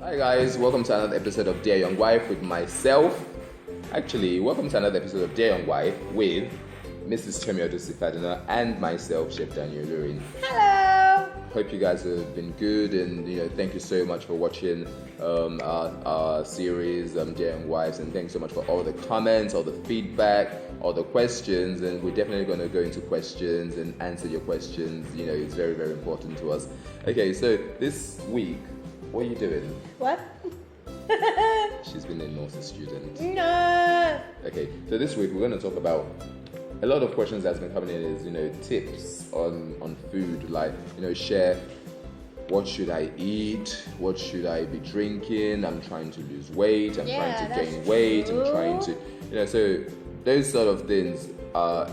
Hi guys, welcome to another episode of Dear Young Wife with myself. Actually, welcome to another episode of Dear Young Wife with Mrs. Chemiodo Sifadina and myself, Chef Daniel Lurin. Hello! Hope you guys have been good, and thank you so much for watching our series, Dear Young Wives, and thanks so much for all the comments, all the feedback, all the questions, and we're definitely going to go into questions and answer your questions. It's very, very important to us. Okay, so this week, what are you doing? What? She's been a naughty student. No! Okay, so this week we're going to talk about a lot of questions that's been coming in is, tips on food, like, share what should I eat, what should I be drinking, I'm trying to lose weight, I'm trying to gain weight, I'm trying to, so those sort of things are,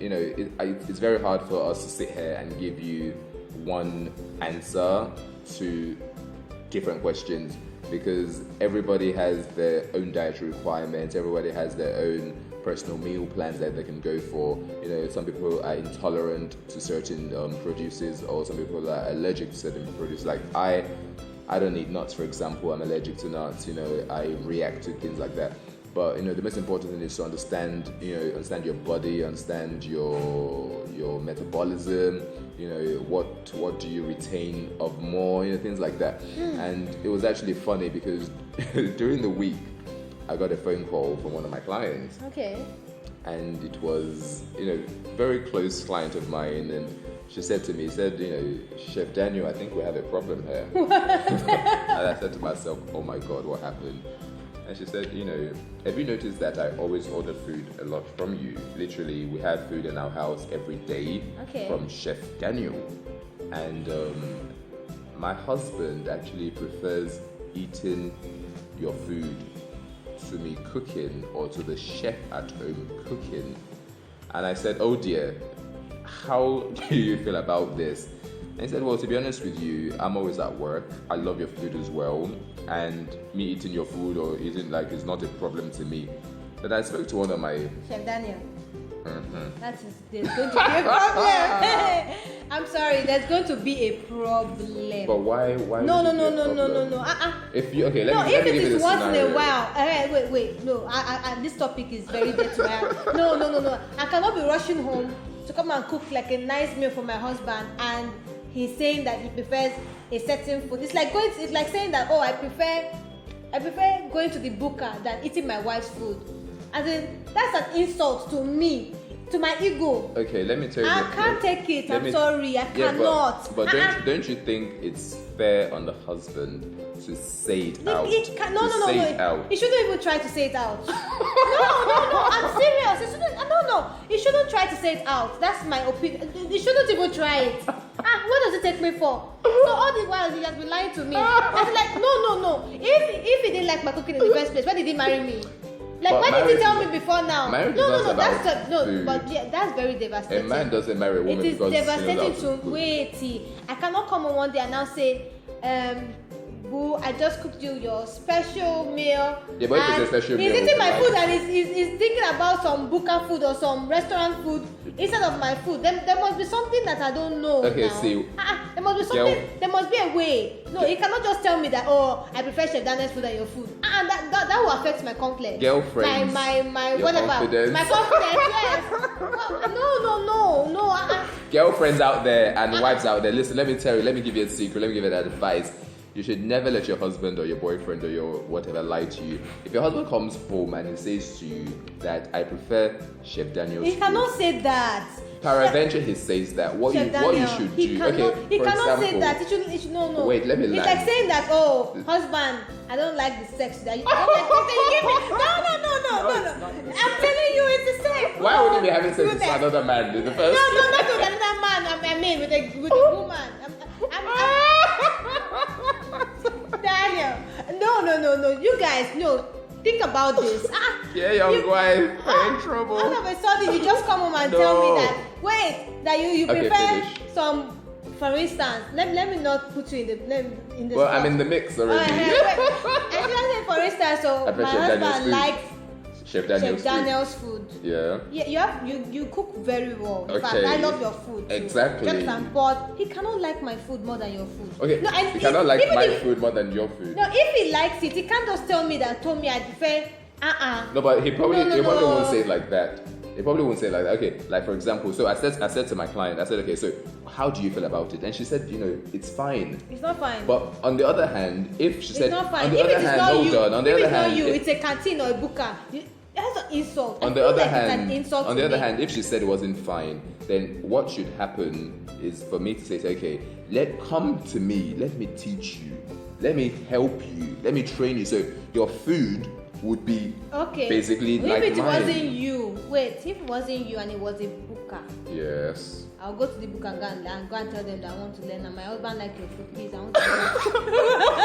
it's very hard for us to sit here and give you one answer to different questions, because everybody has their own dietary requirements, everybody has their own personal meal plans that they can go for. Some people are intolerant to certain produces, or some people are allergic to certain produce. Like I don't eat nuts, for example. I'm allergic to nuts. I react to things like that. But the most important thing is to understand your body, understand your metabolism. What do you retain of more? Things like that. And it was actually funny because during the week, I got a phone call from one of my clients. Okay. And it was, very close client of mine, and she said to me, Chef Daniel, I think we have a problem here. And I said to myself, oh my God, what happened? And she said, have you noticed that I always order food a lot from you? Literally, we have food in our house every day from Chef Daniel. And my husband actually prefers eating your food to me cooking, or to the chef at home cooking. And I said, oh dear, how do you feel about this? And he said, well, to be honest with you, I'm always at work. I love your food as well. And me eating your food or eating is not a problem to me. But I spoke to one of my... Chef Daniel. There's going to be a problem. I'm sorry, there's going to be a problem. But why? No. If you let me if give it you is the once scenario. in a while, wait. No, this topic is very dear to my heart. No. I cannot be rushing home to come and cook like a nice meal for my husband, and he's saying that he prefers a certain food. It's like saying that, I prefer going to the booker than eating my wife's food. As in, that's an insult to me, to my ego. Okay, let me tell you. I can't take it. I'm sorry, I cannot. But don't you think it's fair on the husband to say it out? No. He shouldn't even try to say it out. No. I'm serious. He shouldn't try to say it out. That's my opinion. He shouldn't even try it. What does it take me for? So all the while he has been lying to me. I was like, no. If he didn't like my cooking in the first place, why did he marry me? Why did he tell me before now? That's very devastating. A man doesn't marry a woman because it is devastating to wait. I cannot come on one day and now say, boo, I just cooked you your special meal. Yeah, but if it's a special meal, he's eating my food and he's thinking about some booker food or some restaurant food instead of my food. There must be something that I don't know. Okay, now. see. There must be something. There must be a way. No, you cannot just tell me that. I prefer Chef Daniel's food than your food. That will affect my confidence. Girlfriend. My whatever. Confidence. My confidence. Yes. No. Girlfriends out there and wives out there, listen. Let me tell you. Let me give you a secret. Let me give you that advice. You should never let your husband or your boyfriend or your whatever lie to you. If your husband comes home and he says to you that I prefer Chef Daniel's food, cannot say that. Peradventure he says that. What you should do? He cannot say that. He should no. Wait, let me lie. It's like saying that, husband, I don't like the sex that you don't like. No. I'm telling you, it's the same. Why would he be having sex with another man in the first? No, not with another man. I mean, with a woman. Daniel, no. You guys, think about this. Yeah, young wife, I'm in trouble. All of a sudden, you just come home and tell me that you prefer some. For instance, let me not put you in the. Well, spot. I'm in the mix already. I just say, for instance, my husband likes Chef Daniel's food. Yeah. Yeah, you cook very well. In fact, Okay. I love your food too. Exactly. Jonathan, but he cannot like my food more than your food. Okay. No, and He cannot like even my if- food more than your food. No, if he likes it, he can't just tell me I prefer. No, but he probably No. won't say it like that. He probably won't say it like that. Okay, like for example, so I said to my client, I said, okay, so how do you feel about it? And she said, it's fine. It's not fine. But on the other hand, if she It's said, not fine. on the If other it is hand, not hold you, on, on the if other it's hand, not you, if- it's a canteen or a booker. That's an insult. on I the feel other like it's hand, an insult on the to other me. hand, if she said it wasn't fine, then what should happen is for me to say, okay, come to me, let me teach you, let me help you, let me train you, so your food would be Okay. basically if like it mine. wasn't you, if it wasn't you and it was a booker, Yes. I'll go to the book and go and tell them that I want to learn. And my husband like your food, please. I want to learn.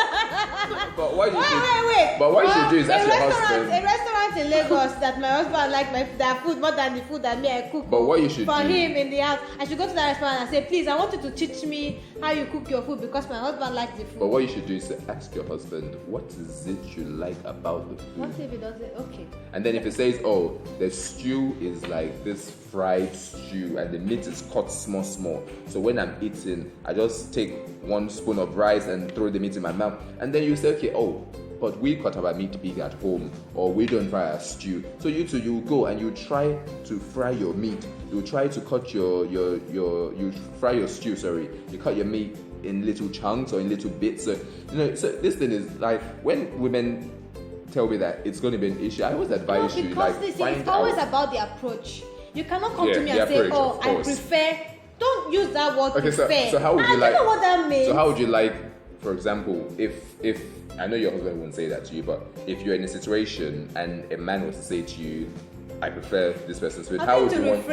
But what you should, Wait. But what you should do is ask your A husband. restaurant in Lagos that my husband like their food more than the food that me I cook. But what you should for do- him in the house, I should go to that restaurant and say, please, I want you to teach me how you cook your food because my husband likes the food. But what you should do is to ask your husband, what is it you like about the What food? if he doesn't? Okay. And then if it says, oh, the stew is like this fried stew and the meat is cut small. So when I'm eating, I just take 1 spoon of rice and throw the meat in my mouth. And then you say, okay, oh, but we cut our meat big at home, or we don't fry our stew. So you go and you try to fry your meat. You try to cut you fry your stew, sorry. You cut your meat in little chunks or in little bits. So so this thing is like when women tell me that it's going to be an issue, I always advise No, you because like this find it's always out. about the approach. You cannot come Yeah, to me the and say, approach, "Oh, of I course. prefer." Don't use that word Okay, prefer. so how would you I like? don't know what that means. So how would you like, for example, if I know your husband wouldn't say that to you, but if you're in a situation and a man was to say to you, "I prefer this person's food," how would you want?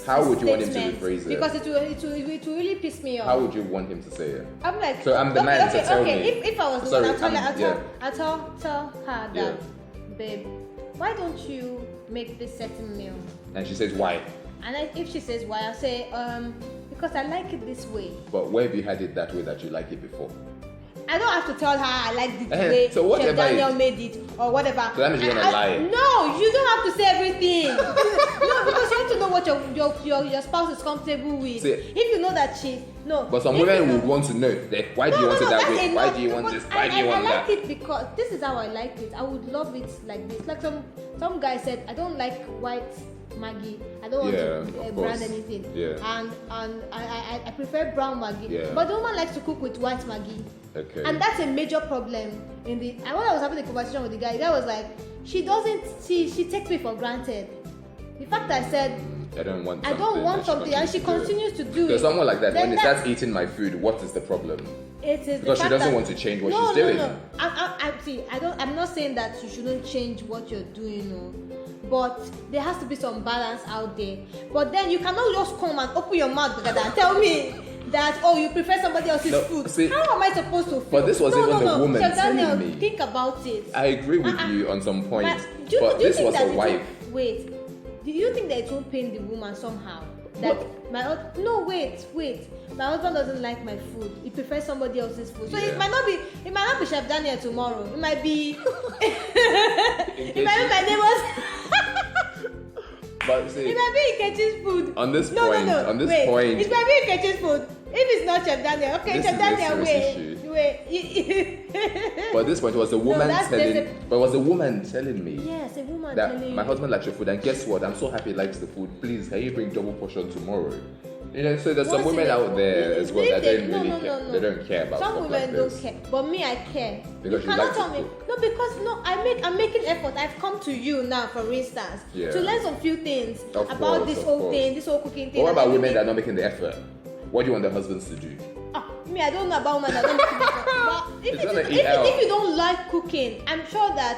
How would you want him to statement, rephrase it? Because it will really piss me off. How would you want him to say it? I'm like, So I'm the man, so tell me. If I was the Sorry, one, yeah. I'll tell her that, babe, why don't you make this certain meal? And she says, "Why?" And if she says why, I'll say, because I like it this way. But where have you had it that way that you like it before? I don't have to tell her I like the way So whatever Chef Daniel it- made it or whatever. So that means you're gonna lie. No, you don't have to say everything. No, because you have to know what your spouse is comfortable with. See- If you know that But some if women you know- would want to know that why do you want it that that's way? enough. Why do you want Because this? Why do you want I that? like it because this is how I like it. I would love it like this. Like some guy said, I don't like white Maggi. I don't want Yeah, to of brand course. anything. Yeah. And I prefer brown Maggi. Yeah. But the woman likes to cook with white Maggi. Okay. And that's a major problem and when I was having a conversation with the guy was like, she takes me for granted. The fact I said I don't want something and she continues to do So it. someone like that, then when they start eating my food, what is the problem? It is Because the she fact doesn't that- want to change what no, she's doing. No. I'm not saying that you shouldn't change what you're doing, no. But there has to be some balance out there. But then you cannot just come and open your mouth together and tell me that you prefer somebody else's No, food. see, how am I supposed to feel? but this was even the woman Chef Daniel, telling me. think about it. I agree with you on some points, Do you but think this was that a wife. Wait. Do you think that it won't pain the woman somehow? That wait. My husband doesn't like my food. He prefers somebody else's food. So Yeah. it might not be Chef Daniel tomorrow. It might be it might be my neighbor's. But see, It might be Nkechi's food. On this no, point- no, no. on this wait. point- It might be Nkechi's food. If it's not Chef Daniel, okay, This Chef is a Daniel, serious issue. wait. but at this point, it was a woman that's- telling. there's But it was a woman telling me Yes, a woman that telling my you. husband likes your food, and guess what? I'm so happy he likes the food. Please, can you bring double portion tomorrow? So there's some Once in women a- out there as well that don't really no, care. no. They don't care about Some stuff women like don't this. care, but me, I care. Because you you cannot like tell to me cook. no, because I'm making effort. I've come to you now, for instance, Yeah. to learn some few things Of about course, this of whole course. thing, this whole cooking But thing. what and about women everything. that are not making the effort? What do you want the husbands to do? Me, I don't know about women that don't make effort. But It's gonna eat out. if you don't like cooking, I'm sure that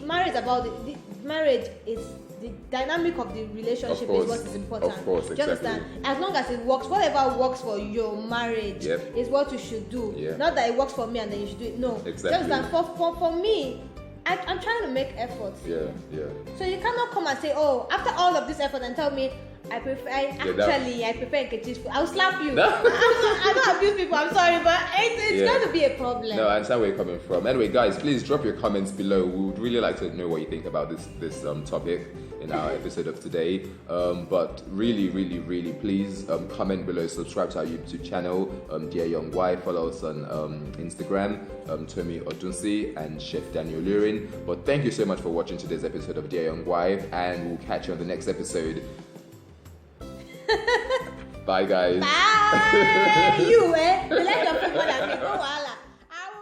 marriage is about marriage is the dynamic of the relationship Of course, is what is important. of course, Do you exactly. understand? As long as it works, whatever works for your marriage Yep. is what you should do. Yeah. Not that it works for me and then you should do it. No. Exactly. Do you understand? For me, I'm trying to make efforts. Yeah. So you cannot come and say, after all of this effort and tell me, I prefer Nkechi's food. I'll slap you. No. I don't abuse people. I'm sorry, but it's Yeah. going to be a problem. No, I understand where you're coming from. Anyway, guys, please drop your comments below. We would really like to know what you think about this topic in our episode of today. But really, really, really, please comment below. Subscribe to our YouTube channel, Dear Young Wife. Follow us on Instagram, Tomi Odunsi and Chef Daniel Lurin. But thank you so much for watching today's episode of Dear Young Wife, and we'll catch you on the next episode. Bye, guys. Bye. You, eh? You like your food more than me. Go, wala.